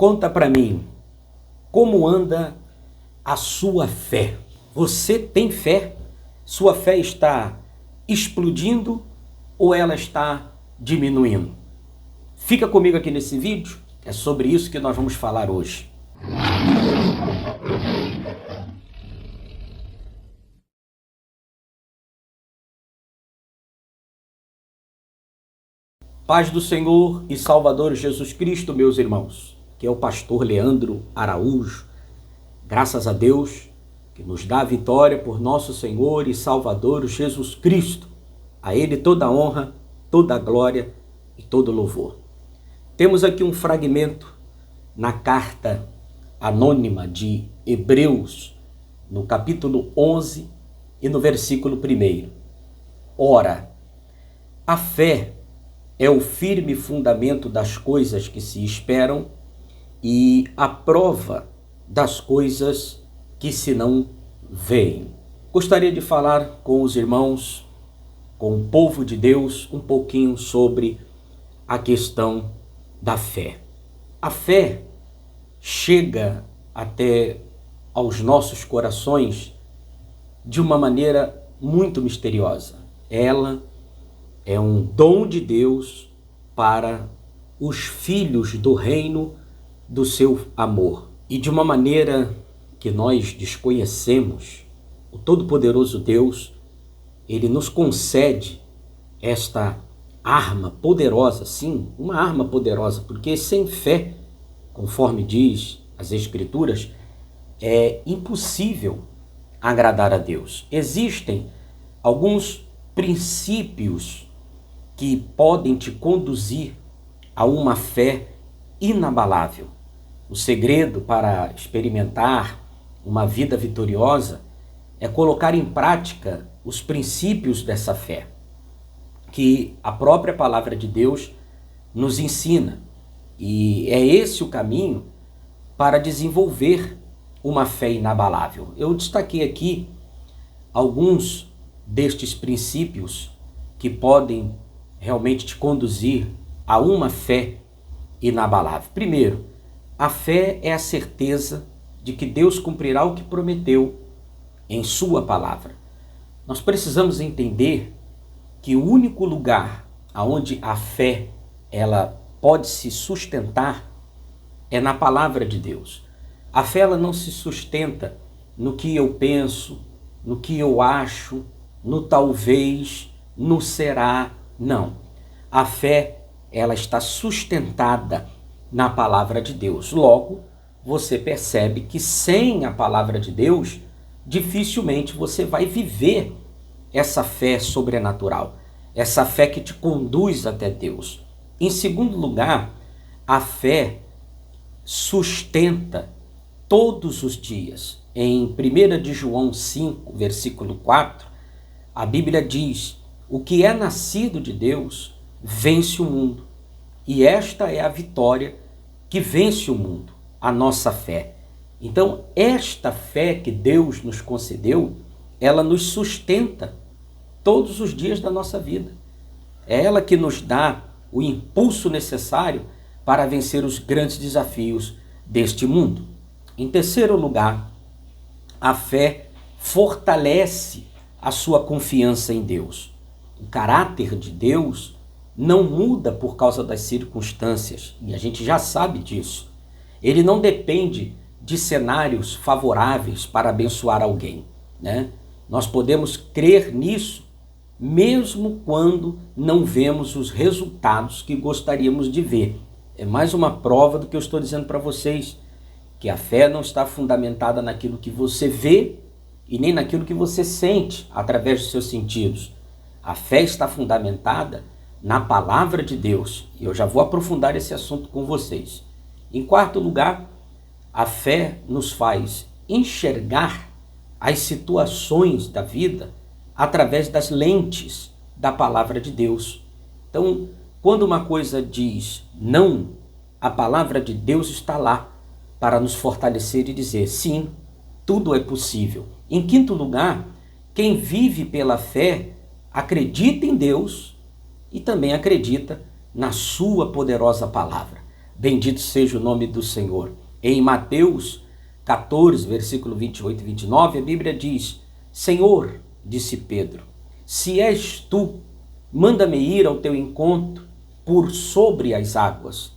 Conta para mim, como anda a sua fé? Você tem fé? Sua fé está explodindo ou ela está diminuindo? Fica comigo aqui nesse vídeo, é sobre isso que nós vamos falar hoje. Paz do Senhor e Salvador Jesus Cristo, meus irmãos, que é o pastor Leandro Araújo. Graças a Deus que nos dá a vitória por nosso Senhor e Salvador Jesus Cristo. A Ele toda a honra, toda a glória e todo louvor. Temos aqui um fragmento na carta anônima de Hebreus, no capítulo 11 e no versículo 1. Ora, a fé é o firme fundamento das coisas que se esperam e a prova das coisas que se não veem. Gostaria de falar com os irmãos, com o povo de Deus, um pouquinho sobre a questão da fé. A fé chega até aos nossos corações de uma maneira muito misteriosa. Ela é um dom de Deus para os filhos do reino do seu amor. E de uma maneira que nós desconhecemos, o Todo-Poderoso Deus, Ele nos concede esta arma poderosa, sim, uma arma poderosa, porque sem fé, conforme diz as Escrituras, é impossível agradar a Deus. Existem alguns princípios que podem te conduzir a uma fé inabalável. O segredo para experimentar uma vida vitoriosa é colocar em prática os princípios dessa fé, que a própria palavra de Deus nos ensina. E é esse o caminho para desenvolver uma fé inabalável. Eu destaquei aqui alguns destes princípios que podem realmente te conduzir a uma fé inabalável. Primeiro, a fé é a certeza de que Deus cumprirá o que prometeu em sua palavra. Nós precisamos entender que o único lugar onde a fé ela pode se sustentar é na palavra de Deus. A fé ela não se sustenta no que eu penso, no que eu acho, no talvez, no será, não. A fé ela está sustentada na palavra de Deus. Logo, você percebe que sem a palavra de Deus, dificilmente você vai viver essa fé sobrenatural, essa fé que te conduz até Deus. Em segundo lugar, a fé sustenta todos os dias. Em 1 de João 5, versículo 4, a Bíblia diz: o que é nascido de Deus vence o mundo. E esta é a vitória que vence o mundo, a nossa fé. Então, esta fé que Deus nos concedeu, ela nos sustenta todos os dias da nossa vida. É ela que nos dá o impulso necessário para vencer os grandes desafios deste mundo. Em terceiro lugar, a fé fortalece a sua confiança em Deus. O caráter de Deus não muda por causa das circunstâncias, e a gente já sabe disso. Ele não depende de cenários favoráveis para abençoar alguém, né? Nós podemos crer nisso mesmo quando não vemos os resultados que gostaríamos de ver. É mais uma prova do que eu estou dizendo para vocês, que a fé não está fundamentada naquilo que você vê e nem naquilo que você sente através dos seus sentidos. A fé está fundamentada na palavra de Deus, e eu já vou aprofundar esse assunto com vocês. Em quarto lugar, a fé nos faz enxergar as situações da vida através das lentes da palavra de Deus. Então, quando uma coisa diz não, a palavra de Deus está lá para nos fortalecer e dizer sim, tudo é possível. Em quinto lugar, quem vive pela fé acredita em Deus e também acredita na sua poderosa palavra. Bendito seja o nome do Senhor. Em Mateus 14, versículo 28 e 29, a Bíblia diz: Senhor, disse Pedro, se és tu, manda-me ir ao teu encontro por sobre as águas.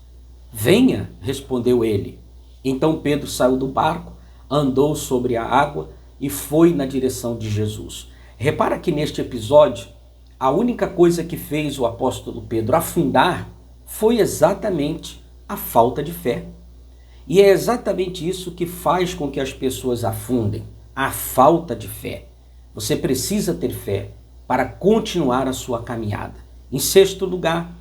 Venha, respondeu ele. Então Pedro saiu do barco, andou sobre a água e foi na direção de Jesus. Repara que neste episódio, a única coisa que fez o apóstolo Pedro afundar foi exatamente a falta de fé. E é exatamente isso que faz com que as pessoas afundem, a falta de fé. Você precisa ter fé para continuar a sua caminhada. Em sexto lugar,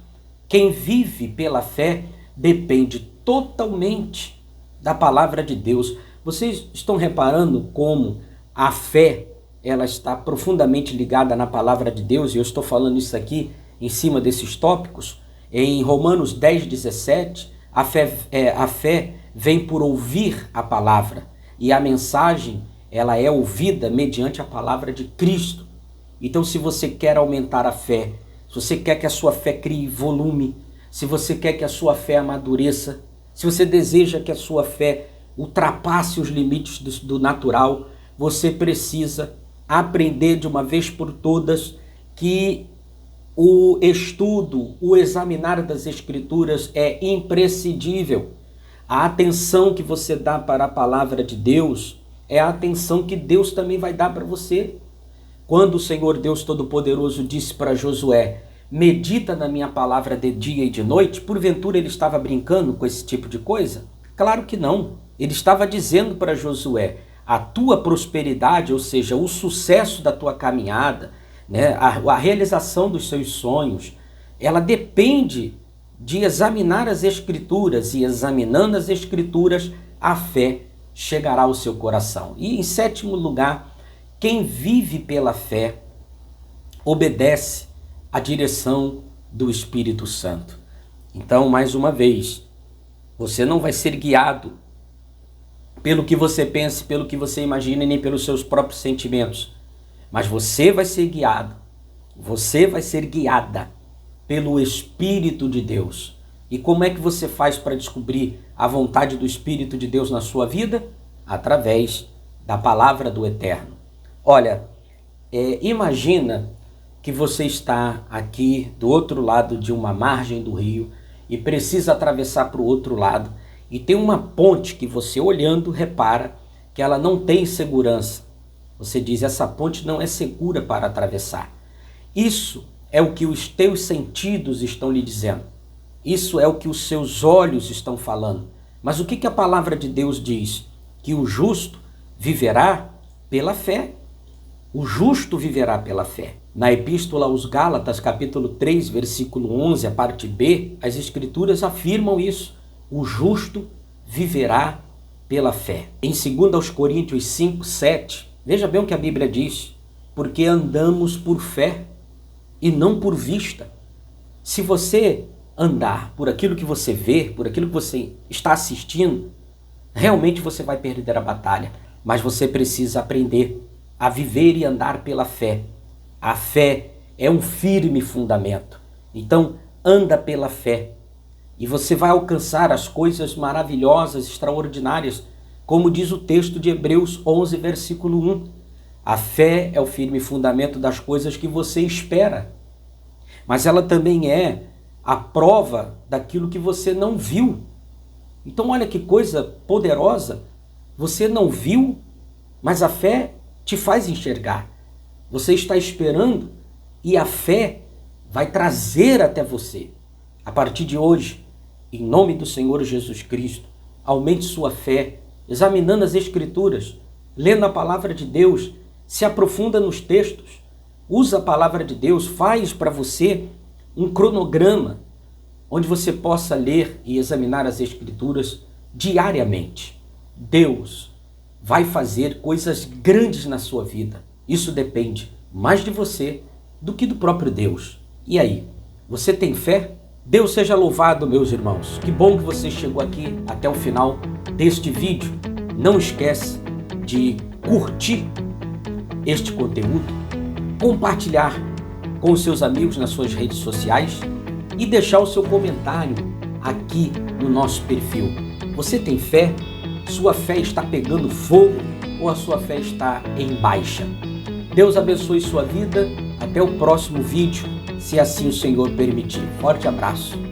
quem vive pela fé depende totalmente da palavra de Deus. Vocês estão reparando como a fé ela está profundamente ligada na palavra de Deus? E eu estou falando isso aqui em cima desses tópicos. Em Romanos 10, 17, a fé vem por ouvir a palavra. E a mensagem ela é ouvida mediante a palavra de Cristo. Então, se você quer aumentar a fé, se você quer que a sua fé crie volume, se você quer que a sua fé amadureça, se você deseja que a sua fé ultrapasse os limites do natural, você precisa aprender de uma vez por todas que o estudo, o examinar das Escrituras é imprescindível. A atenção que você dá para a palavra de Deus é a atenção que Deus também vai dar para você. Quando o Senhor Deus Todo-Poderoso disse para Josué, medita na minha palavra de dia e de noite, porventura ele estava brincando com esse tipo de coisa? Claro que não. Ele estava dizendo para Josué, a tua prosperidade, ou seja, o sucesso da tua caminhada, né, a realização dos seus sonhos, ela depende de examinar as Escrituras, e examinando as Escrituras, a fé chegará ao seu coração. E em sétimo lugar, quem vive pela fé obedece à direção do Espírito Santo. Então, mais uma vez, você não vai ser guiado pelo que você pensa, pelo que você imagina, nem pelos seus próprios sentimentos. Mas você vai ser guiado, você vai ser guiada pelo Espírito de Deus. E como é que você faz para descobrir a vontade do Espírito de Deus na sua vida? Através da palavra do Eterno. Olha, imagina que você está aqui do outro lado de uma margem do rio e precisa atravessar para o outro lado e tem uma ponte que você olhando repara que ela não tem segurança. Você diz, essa ponte não é segura para atravessar. Isso é o que os teus sentidos estão lhe dizendo. Isso é o que os seus olhos estão falando. Mas o que a palavra de Deus diz? Que o justo viverá pela fé. O justo viverá pela fé. Na Epístola aos Gálatas, capítulo 3, versículo 11, a parte B, as Escrituras afirmam isso. O justo viverá pela fé. Em 2 Coríntios 5, 7, veja bem o que a Bíblia diz. Porque andamos por fé e não por vista. Se você andar por aquilo que você vê, por aquilo que você está assistindo, realmente você vai perder a batalha. Mas você precisa aprender a viver e andar pela fé. A fé é um firme fundamento. Então, anda pela fé. E você vai alcançar as coisas maravilhosas, extraordinárias, como diz o texto de Hebreus 11, versículo 1. A fé é o firme fundamento das coisas que você espera. Mas ela também é a prova daquilo que você não viu. Então, olha que coisa poderosa. Você não viu, mas a fé te faz enxergar. Você está esperando e a fé vai trazer até você. A partir de hoje, em nome do Senhor Jesus Cristo, aumente sua fé, examinando as Escrituras, lendo a palavra de Deus, se aprofunda nos textos, usa a palavra de Deus, faz para você um cronograma, onde você possa ler e examinar as Escrituras diariamente. Deus vai fazer coisas grandes na sua vida. Isso depende mais de você do que do próprio Deus. E aí, você tem fé? Deus seja louvado, meus irmãos. Que bom que você chegou aqui até o final deste vídeo. Não esquece de curtir este conteúdo, compartilhar com os seus amigos nas suas redes sociais e deixar o seu comentário aqui no nosso perfil. Você tem fé? Sua fé está pegando fogo ou a sua fé está em baixa? Deus abençoe sua vida. Até o próximo vídeo, se assim o Senhor permitir. Forte abraço.